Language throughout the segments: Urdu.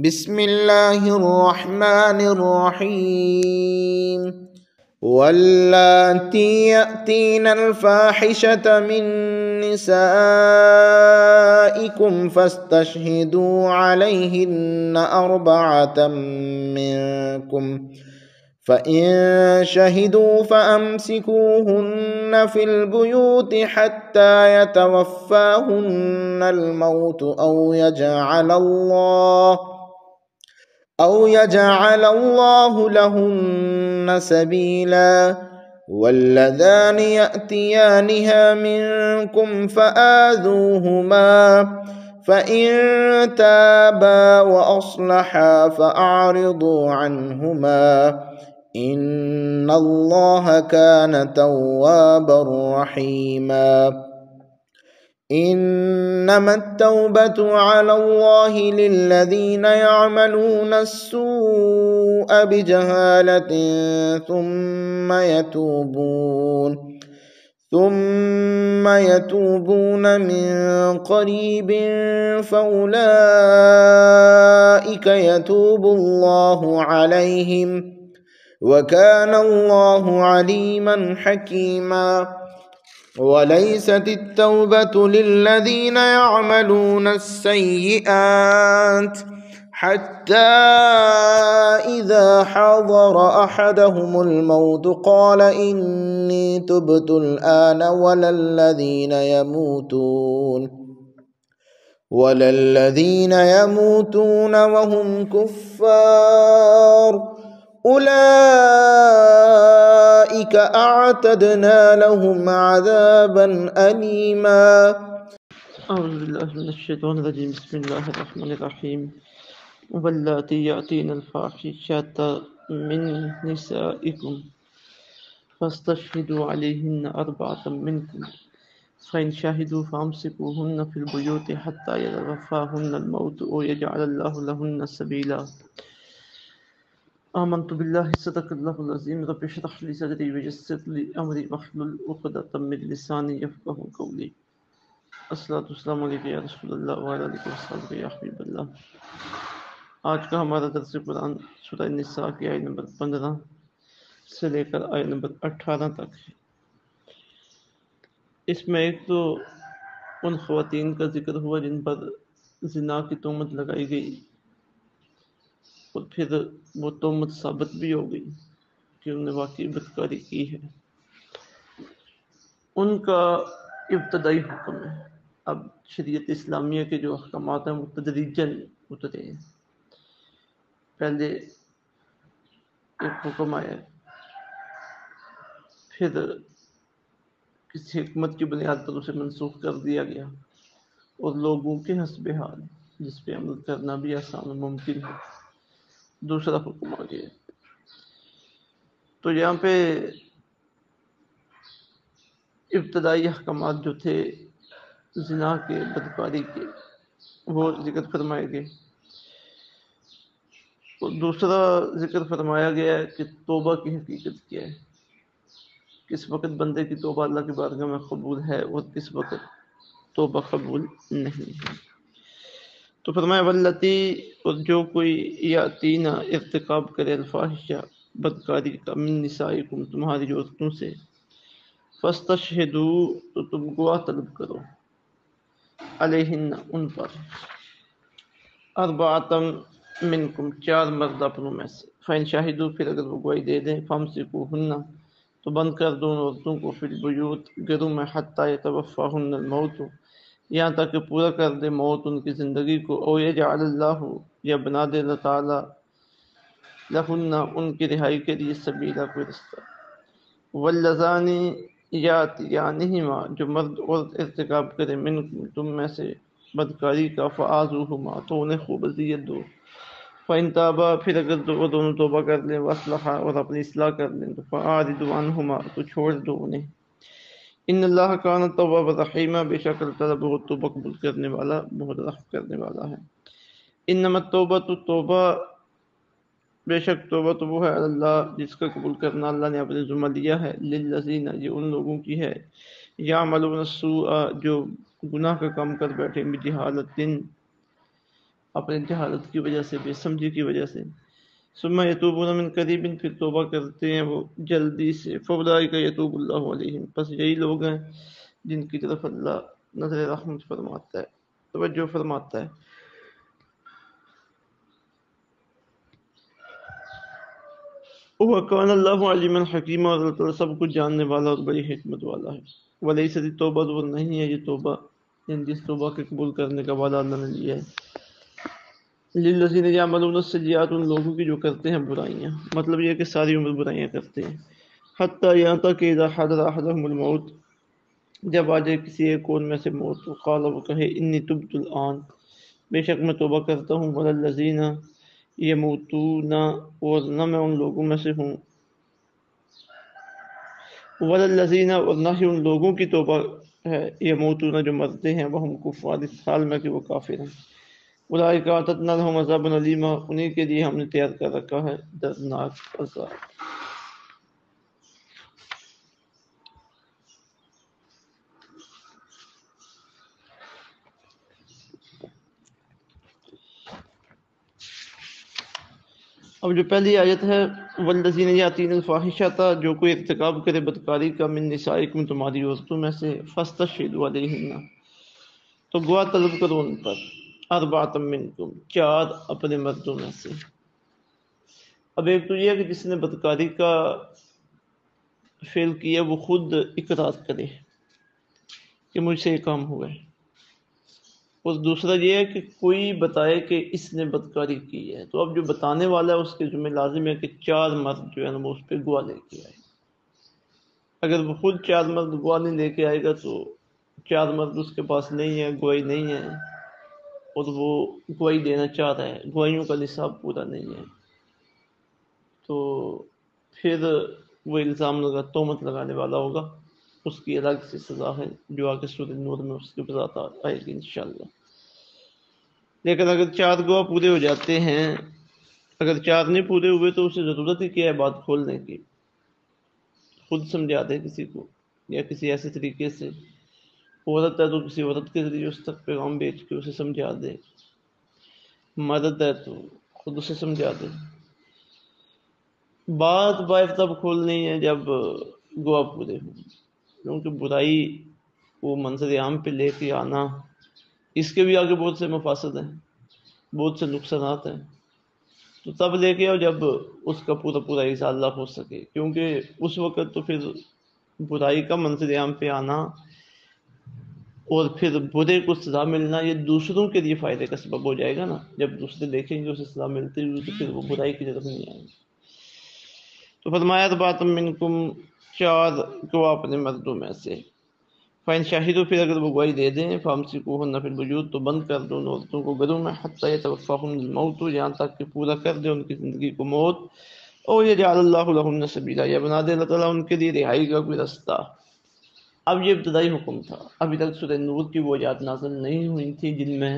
بسم اللہ الرحمن الرحیم واللاتی یأتین الفاحشة من نسائکم فاستشہدوا علیہن أربعة منکم فإن شهدوا فأمسكوهن في البيوت حتى يتوفاهن الموت أو يجعل الله لهن سبيلا واللذان يأتيانها منكم فآذوهما فإن تابا وأصلحا فأعرضوا عنهما إن الله كان توابا رحيما إنما التوبة على الله للذين يعملون السوء بجهالة ثم يتوبون من قريب فأولئك يتوب الله عليهم وكان الله عليما حكيما وليست التوبة للذين يعملون السيئات حتى إذا حضر أحدهم الموت قال إني تبت الآن ولا الذين يموتون وهم كفار أولئك أعتدنا لهم عذابا أليما. أعوذ بالله من الشيطان الرجيم. بسم الله الرحمن الرحيم. واللاتي يأتين الفاحشة من نسائكم فاستشهدوا عليهن أربعة منكم فإن شهدوا فأمسكوهن في البيوت حتى يتوفاهن الموت أو يجعل الله لهن سبيلا. آمنت بالله صدق الله العظيم. رب اشرح لي صدري ويسر لي أمري واحلل عقدة من لساني يفقهوا قولي. الصلاۃ والسلام علیکم یا رسول اللہ وعلیہ آلہ وصحبہ یا حبیب اللہ. آج کا ہمارا درس قرآن سورہ نساء کی آیت نمبر 15 سے لے کر آیت نمبر 18 تک ہے. اس میں ایک تو ان خواتین کا ذکر ہوا جن پر زنا کی تہمت لگائی گئی اور پھر وہ تہمت ثابت بھی ہو گئی کہ انہوں نے واقعی بدکاری کی ہے. ان کا ابتدائی حکم ہے. اب شریعت اسلامیہ کے جو احکامات ہیں وہ تدریجاً اترے ہیں. پہلے ایک حکم آیا، پھر کسی حکمت کی بنیاد پر اسے منسوخ کر دیا گیا اور لوگوں کے حسب حال جس پہ عمل کرنا بھی آسان و ممکن ہے دوسرا حکم آ گیا. تو یہاں پہ ابتدائی احکامات جو تھے زنا کے، بدکاری کے، وہ ذکر فرمائے گئے. اور دوسرا ذکر فرمایا گیا ہے کہ توبہ کی حقیقت کیا ہے، کس وقت بندے کی توبہ اللہ کی بارگاہ میں قبول ہے اور کس وقت توبہ قبول نہیں ہے. تو فرمایا واللاتی، اور جو کوئی یاتینا ارتکاب کرے الفاحشہ بدکاری کا من نسائکم تمہاری عورتوں سے فاستشہدوا تو تم گواہ طلب کرو علیہن ان پر اربعۃ منکم چار مرد اپنوں میں سے فإن شاہدوا پھر اگر وہ گواہی دے دیں فامسکوہن تو بند کر دو ان عورتوں کو فی البیوت گھروں میں حتی یتوفاہن الموت یہاں تک کہ پورا کر دے موت ان کی زندگی کو او یجعل اللہ یا بنا دے اللہ تعالی لہن ان کی رہائی کے لیے سبیلا کوئی رستہ. واللذانی یاتیانہما جو مرد عورت ارتکاب کرے منکم تم میں سے بدکاری کا فآذوہما تو انہیں خوب اذیت دو. فإن تابا پھر اگر وہ دونوں توبہ کر لیں واصلحا اور اپنی اصلاح کر لیں تو فأعرضوا عنہما تو چھوڑ دو انہیں. ان اللہ کان توابا رحیما بے شک اللہ تعالیٰ بہت توبہ قبول کرنے والا بہت رحم کرنے والا ہے. انما التوبۃ توبہ بے شک توبہ تو وہ ہے اللہ جس کا قبول کرنا اللہ نے اپنے ذمہ لیا ہے للذین یہ ان لوگوں کی ہے یعملون السوء جو گناہ کا کام کر بیٹھے بجہالت اپنے جہالت کی وجہ سے، بے سمجھی کی وجہ سے. ثم یتوبون من قریب، پھر توبہ کرتے ہیں وہ جلدی سے. فاولئک یتوب اللہ علیہم، پس یہی لوگ ہیں جن کی طرف اللہ نظر رحمت فرماتا ہے، توجہ فرماتا ہے. وَكَانَ اللَّهُ عَلِيمًا حَكِيمًا، اور اللہ تعالیٰ سب کچھ جاننے والا اور بڑی حکمت والا ہے. وَلَيْسَتِ التَّوْبَةُ، وہ نہیں ہے یہ توبہ، یعنی جس توبہ کے قبول کرنے کا وعدہ اللہ نے لیا ہے، لِلَّذِينَ يَعْمَلُونَ السَّيِّئَاتِ، ان لوگوں کی جو کرتے ہیں برائیاں. مطلب یہ کہ ساری عمر برائیاں کرتے ہیں. حتیٰ یہاں تک کہ اذا حضر احدهم الموت، جب آ جائے کسی ایک اور میں سے موت، قال، وہ کہے انی تبت الآن، بے شک میں توبہ کرتا ہوں. وَلَلَّذِينَ يَمُوتُونَ، اور نہ میں ان لوگوں میں سے ہوں، وَلَلَّذِينَ، اور نہ ہی ان لوگوں کی توبہ ہے، یموتون جو مرتے ہیں، وہم کفار، اس حال میں کہ وہ کافر ہیں. اولئک اعتدنا لهم عذابا الیما، انہیں کے لیے ہم نے تیار کر رکھا ہے دردناک عذاب. اب جو پہلی آیت ہے، والذین یاتین الفاحشۃ، جو کوئی ارتکاب کرے بدکاری کا، من نسائکم، تمہاری عورتوں میں سے، فاستشہدوا علیہن، تو گواہ طلب کرو ان پر، اربعۃ منکم، چار اپنے مردوں میں سے. اب ایک تو یہ ہے کہ جس نے بدکاری کا فعل کیا وہ خود اقرار کرے کہ مجھ سے یہ کام ہوا ہے، اور دوسرا یہ ہے کہ کوئی بتائے کہ اس نے بدکاری کی ہے. تو اب جو بتانے والا ہے اس کے ذمہ لازم ہے کہ چار مرد جو ہے نا وہ اس پہ گواہ لے کے آئے. اگر وہ خود چار مرد گواہ نہیں لے کے آئے گا تو چار مرد اس کے پاس نہیں ہے، گواہی نہیں ہے، اور وہ گواہی دینا چاہ رہا ہے، گواہیوں کا نصاب پورا نہیں ہے، تو پھر وہ الزام لگا، تہمت لگانے والا ہوگا، اس کی الگ سے سزا ہے جو آگے سورۃ نور میں اس کے بذات آئے گی انشاءاللہ. لیکن اگر چار گواہ پورے ہو جاتے ہیں، اگر چار نہیں پورے ہوئے تو اسے ضرورت ہی کیا ہے بات کھولنے کی، خود سمجھا دے کسی کو، یا کسی ایسے طریقے سے، عورت ہے تو کسی عورت کے ذریعے اس تک پیغام بیچ کے اسے سمجھا دے، مدد ہے تو خود اسے سمجھا دے. بات باہر تب کھولنی ہے جب گواہ پورے ہوں، کیونکہ برائی وہ منظر عام پہ لے کے آنا، اس کے بھی آگے بہت سے مفاسد ہیں، بہت سے نقصانات ہیں. تو تب لے کے آؤ جب اس کا پورا پورا ازالہ ہو سکے، کیونکہ اس وقت تو پھر برائی کا منظر عام پہ آنا اور پھر برے کو سزا ملنا، یہ دوسروں کے لیے فائدے کا سبب ہو جائے گا نا. جب دوسرے دیکھیں گے اسے سزا ملتی ہوئی تو پھر وہ برائی کی طرف نہیں آئیں گے. تو فرمایا بات منکم، چار گواہ اپنے مردوں میں سے. فَإِن شَهِدُوا، پھر اگر وہ گواہی دے دیں، فَأَمْسِكُوهُنَّ فِي الْبُيُوتِ، تو بند کر دو ان عورتوں کو گھروں میں، حَتَّىٰ يَتَوَفَّاهُنَّ الْمَوْتُ، یہاں تک کہ پورا کر دے ان کی زندگی کو موت. او يَجْعَلَ اللَّهُ لَهُنَّ سَبِيلًا، یا بنا دے اللہ تعالیٰ ان کے لیے رہائی کا کوئی رستہ. اب یہ ابتدائی حکم تھا، ابھی تک سورہ نور کی وہ آیات نازل نہیں ہوئی تھی جن میں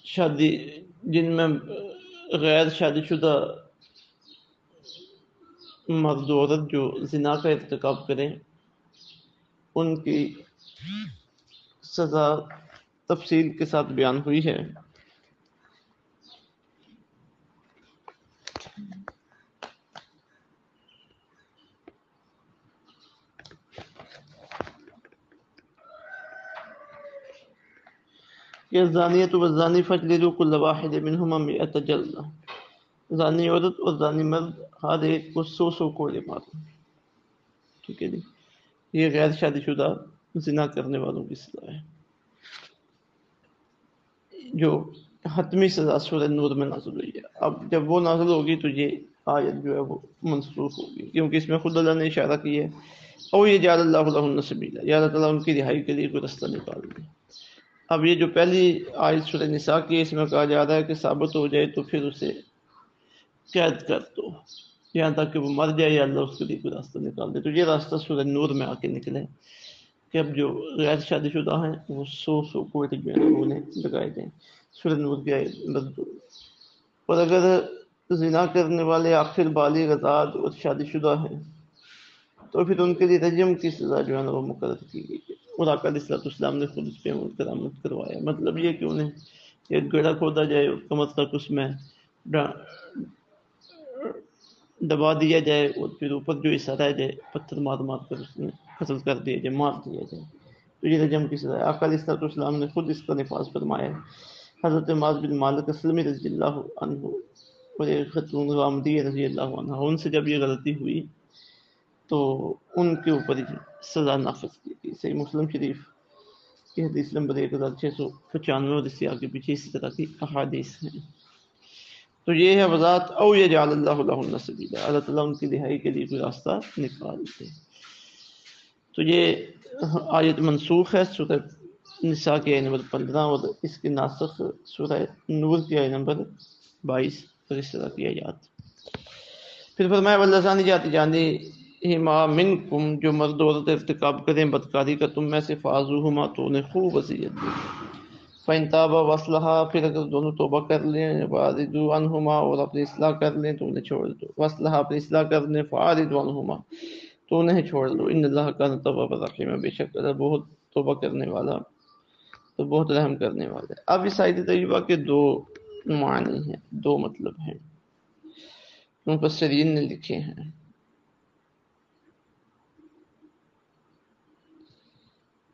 شادی، جن میں غیر شادی شدہ مرد و عورت جو زنا کا ارتکاب کریں ان کی سزا تفصیل کے ساتھ بیان ہوئی ہے. کہ زانیۃ والزانی فاجلدوا کل واحد منہما مئۃ جلدہ، زانی عورت اور زانی مرد ہر ایک کو 100 کوڑے مارو. ٹھیک ہے جی، یہ غیر شادی شدہ زنا کرنے والوں کی سزا ہے جو حتمی سزا سورہ نور میں نازل ہوئی ہے. اب جب وہ نازل ہوگی تو یہ آیت جو ہے وہ منسوخ ہوگی، کیونکہ اس میں خود اللہ نے اشارہ کی ہے، او یجعل اللہ لہن سبیلا، یا اللہ تعالیٰ ان کی رہائی کے لیے کوئی رستہ نکال دے. اب یہ جو پہلی آیت سورہ نساء کی ہے، اس میں کہا جا رہا ہے کہ ثابت ہو جائے تو پھر اسے قید کر دو یہاں تک کہ وہ مر جائے یا اللہ اس کے لیے کوئی راستہ نکال دے. تو یہ راستہ سورہ نور میں آ کے نکلے کہ اب جو غیر شادی شدہ ہیں وہ 100 کوڑے جو ہیں وہ انہیں لگائے دیں. سورہ نور کی آیت نمبر 2. اور اگر زنا کرنے والے آخر بالغ آزاد اور شادی شدہ ہیں تو پھر ان کے لیے رجم کی سزا جو ہے نا وہ مقرر کی گئی ہے، اور آقا علیہ الصلوۃ والسلام نے خود اس پہ عمل درآمد کروایا۔ مطلب یہ کہ انہیں ایک گڑھا کھودا جائے، کم از کم اس میں دبا دیا جائے، اور پھر اوپر جو حصہ رہ جائے پتھر مار مار کر اس میں قتل کر دیا جائے، مار دیا جائے، تو یہ رجم کی سزا ہے۔ آقا علیہ الصلوۃ والسلام نے خود اس کا نفاذ فرمایا ہے۔ حضرت معاذ بن مالک اسلمی رضی اللہ عنہ اور ایک خاتون غامدیہ رضی اللہ عنہ، ان سے جب یہ غلطی ہوئی تو ان کے اوپر سزا نافذ کی گئی۔ صحیح مسلم شریف کی حدیث نمبر 1695 اور اس سے آگے پیچھے اسی طرح کی احادیث ہیں۔ تو یہ ہے وضاحت، او یجعل اللہ لہن سبیلا، اللہ تعالیٰ ان کی رہائی کے لیے کوئی راستہ نکال دے۔ تو یہ آیت منسوخ ہے سورہ نساء کی آیت نمبر 15، اور اس کے ناسخ سورہ نور کی آیت نمبر 22 اور اس طرح کی آیات۔ پھر فرمایا واللذان جاتی جانے ہما منکم، جو مرد و عورت ارتکاب کریں بدکاری کا تم میں سے، فعزوہما تو انہیں خوب وصیت دو، فَإِن تابا واصلحا، پھر اگر دونوں توبہ کر لیں، وَأَعْرِضُوا عَنْهُمَا، اور اپنی اصلاح کر لیں تو انہیں چھوڑ دو، واصلحا اپنی اصلاح کر لیں، فَأَعْرِضُوا عَنْهُمَا تو انہیں چھوڑ دو، ان اللہ کان توابا رحیما، بے شک اللہ بہت توبہ کرنے والا تو بہت رحم کرنے والا ہے۔ اب اس آیت طیبہ کے دو معنی ہیں، دو مطلب ہیں مفسرین نے لکھے ہیں۔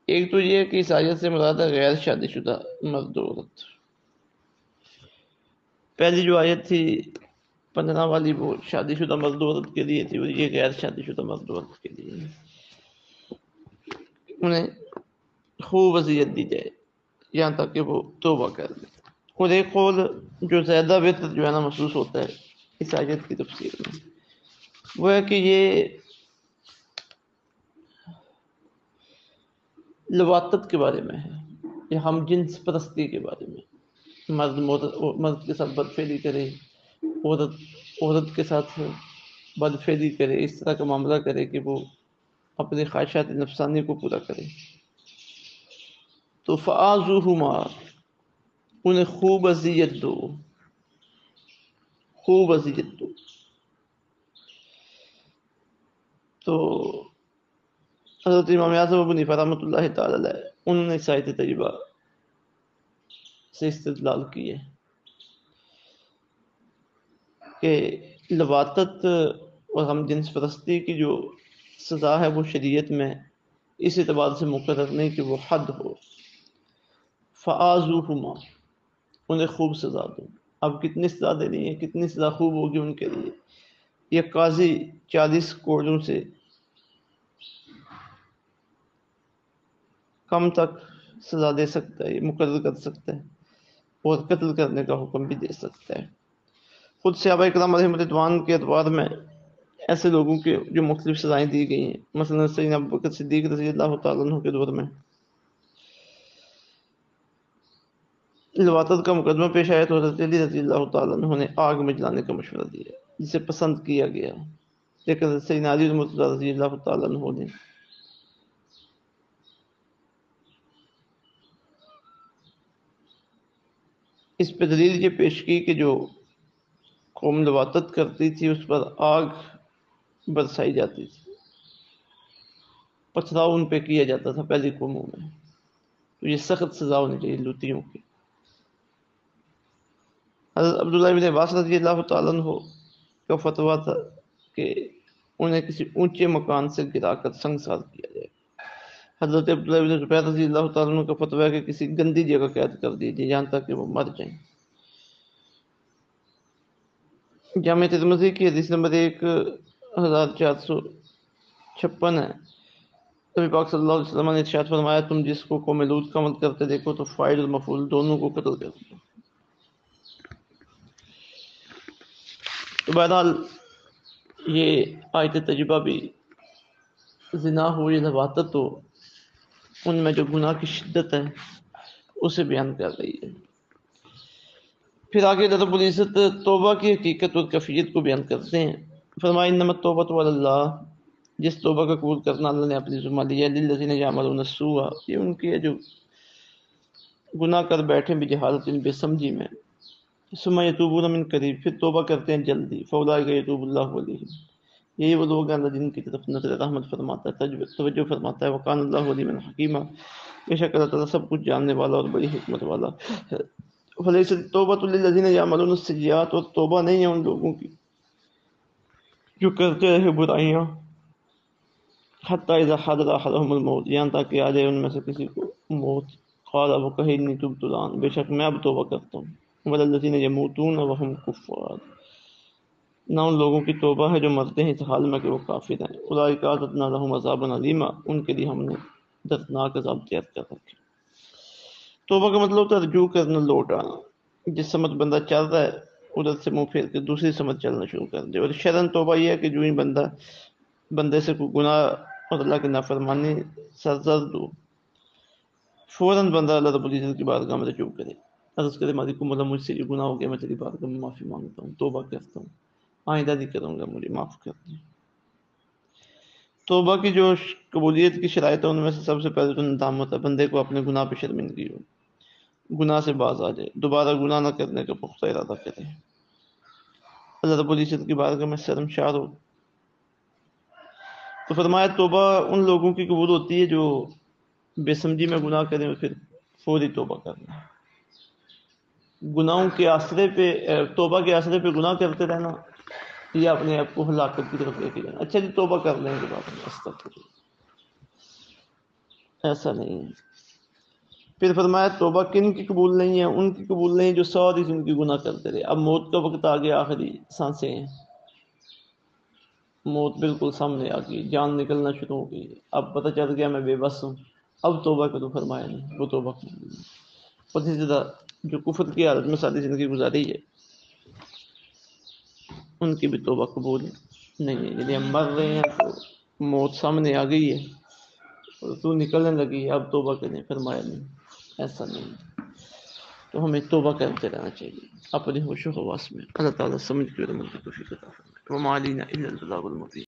ایک تو یہ کہ اس آیت سے مراد ہے غیر شادی شدہ مرد و عورت۔ پہلی جو آیت تھی 15 والی وہ شادی شدہ مرد و عورت کے لیے تھی، اور یہ غیر شادی شدہ مرد و عورت کے لیے، انہیں خوب وصیت دی جائے یہاں تک کہ وہ توبہ کر لیں۔ اور ایک قول جو زیادہ بہتر جو ہے نا محسوس ہوتا ہے اس آیت کی تفسیر میں، وہ ہے کہ یہ لواطت کے بارے میں ہے، یہ ہم جنس پرستی کے بارے میں، مرد کے ساتھ بدفعلی کرے، عورت کے ساتھ بدفعلی کرے، اس طرح کا معاملہ کرے کہ وہ اپنے خواہشات نفسانی کو پورا کرے۔ تو فآذوہما، انہیں خوب اذیت دو، خوب اذیت دو۔ تو حضرت امام اعظم ابو حنیفہ رحمۃ اللہ تعالی علیہ انہوں نے اس آیت طیبہ سے استدلال کی ہے کہ لواطت اور ہم جنس پرستی کی جو سزا ہے وہ شریعت میں اس اعتبار سے مقرر نہیں کہ وہ حد ہو۔ فآذوہما، انہیں خوب سزا دو۔ اب کتنی سزا دینی ہے، کتنی سزا خوب ہوگی ان کے لیے، یہ قاضی 40 کوڑوں سے کم تک سزا دے سکتا ہے، یہ مقرر کر سکتا ہے، اور قتل کرنے کا حکم بھی دے سکتا ہے۔ خود صحابہ کرام علیہم رضوان کے اعتبار میں ایسے لوگوں کے جو مختلف سزائیں دی گئی ہیں، مثلا سیدنا ابوبکر صدیق رضی اللہ تعالیٰ عنہ کے دور میں لواطت کا مقدمہ پیش آیا تو حضرت علی رضی اللہ تعالیٰ عنہ نے آگ میں جلانے کا مشورہ دیا، جسے پسند کیا گیا، لیکن حضرت سیدنا علی رضی اللہ تعالیٰ عنہ نے اس پہ دلیل یہ پیش کی کہ جو قوم لواطت کرتی تھی اس پر آگ برسائی جاتی تھی، پتھراؤ ان پہ کیا جاتا تھا پہلی قوموں میں، تو یہ سخت سزا ہونی چاہیے لوتیوں کی۔ حضرت عبداللہ بن عباس رضی اللہ تعالیٰ عنہ کا فتویٰ تھا کہ انہیں کسی اونچے مکان سے گرا کر سنگسار کیا جائے۔ حضرت عبداللہ بن زبیر رضی اللہ تعالیٰ عنہ کا فتویٰ ہے کہ کسی گندی جگہ قید کر دیجیے یہاں تک کہ وہ مر جائیں۔ جامع ترمذی کی حدیث نمبر 1456 ہے، نبی پاک صلی اللہ علیہ وسلم نے ارشاد فرمایا تم جس کو قوم لوط کا عمل کرتے دیکھو تو فاعل اور مفعول دونوں کو قتل کر دو۔ تو بہرحال یہ آیت تجربہ بھی زنا ہو یا لواطت ہو ان میں جو گناہ کی شدت ہے اسے بیان کر رہی ہے۔ پھر آگے اللہ رب العزت توبہ کی حقیقت اور کیفیت کو بیان کرتے ہیں۔ فرمایا انما التوبۃ علی اللہ، جس توبہ کا قبول کرنا اللہ نے اپنی ذمہ لیا، للذین یعملون السوء، یہ ان کی ہے جو گناہ کر بیٹھے بجہالت، بے سمجھی میں، ثم یتوبون من قریب، پھر توبہ کرتے ہیں جلدی، فاولئک یتوب اللہ علیہم، یہی وہ لوگ ہیں اللہ جن کی طرف نظر رحمت فرماتا ہے، توجہ فرماتا ہے۔ وقان اللہ علیما حکیما، بے شک اللہ تعالیٰ سب کچھ جاننے والا اور بڑی حکمت والا ہے۔ فلیست التوبۃ للذین یعملون السیئات، اور توبہ نہیں ہے ان لوگوں کی جو کرتے رہے برائیاں، حتی اذا حضر احدهم الموت، یہاں تک کہ آ جائے ان میں سے کسی کو موت، قال وہ کہے انی تبت الآن، بے شک میں اب توبہ کرتا ہوں، والذین یموتون وهم کفار، نہ ان لوگوں کی توبہ ہے جو مرتے ہیں اس حال میں کہ وہ کافر ہیں، اولئک اعتدنا لهم عذابا علیما، ان کے لیے ہم نے دردناک عذاب تیار کر رکھے۔ توبہ کا مطلب ہوتا ہے رجوع کرنا، لوٹ آنا، جس سمت بندہ چل رہا ہے ادھر سے منہ پھیر کے دوسری سمت چلنا شروع کر دے۔ اور شرعاً توبہ یہ ہے کہ جو ہی بندے سے کوئی گناہ اور اللہ کی نافرمانی سرزد ہو، فوراً بندہ اللہ رب العزت کی بارگاہ میں رجوع کرے، عرض کرے مالک مولا مجھ سے یہ گناہ ہو گیا، میں تیری بارگاہ میں معافی مانگتا ہوں، توبہ کرتا ہوں، آئندہ نہیں کروں گا، مجھے معاف کر دیں۔ توبہ کی جو قبولیت کی شرائط ہے ان میں سے سب سے پہلے تو ندامت ہے، بندے کو اپنے گناہ پہ شرمندگی ہو، گناہ سے باز آ جائے، دوبارہ گناہ نہ کرنے کا پختہ ارادہ کرے، اللہ رب العزت کی بارگاہ میں شرمسار ہو۔ تو فرمایا توبہ ان لوگوں کی قبول ہوتی ہے جو بے سمجھی میں گناہ کریں اور پھر فوری توبہ کرنا، گناہوں کے آسرے پہ توبہ کے آسرے پہ گناہ کرتے رہنا، یہ اپنے آپ کو ہلاکت کی طرف لے کے جانا۔ اچھا جی توبہ کر لیں گے بعد میں، استغفر اللہ، ایسا نہیں ہے۔ پھر فرمایا توبہ کن کی قبول نہیں ہے؟ ان کی قبول نہیں جو ساری زندگی گناہ کرتے رہے، اب موت کا وقت آ گیا، آخری سانسیں ہیں، موت بالکل سامنے آ گئی، جان نکلنا شروع ہو گئی، اب پتہ چل گیا میں بے بس ہوں، اب توبہ کرو، فرمایا نہیں، وہ توبہ قبول نہیں۔ اور اسی طرح جو کفر کی حالت میں ساری زندگی گزاری ہے ان کی بھی توبہ قبول نہیں ہے۔ یعنی ہم مر رہے ہیں تو موت سامنے آ گئی ہے اور تو نکلنے لگی ہے، اب توبہ کریں، فرمایا نہیں، ایسا نہیں۔ تو ہمیں توبہ کرتے رہنا چاہیے اپنے ہوش و حواس میں۔ اللہ تعالیٰ سمجھ کے عمل کی توفیق عطا فرمائے۔ وما علینا الا البلاغ المبین۔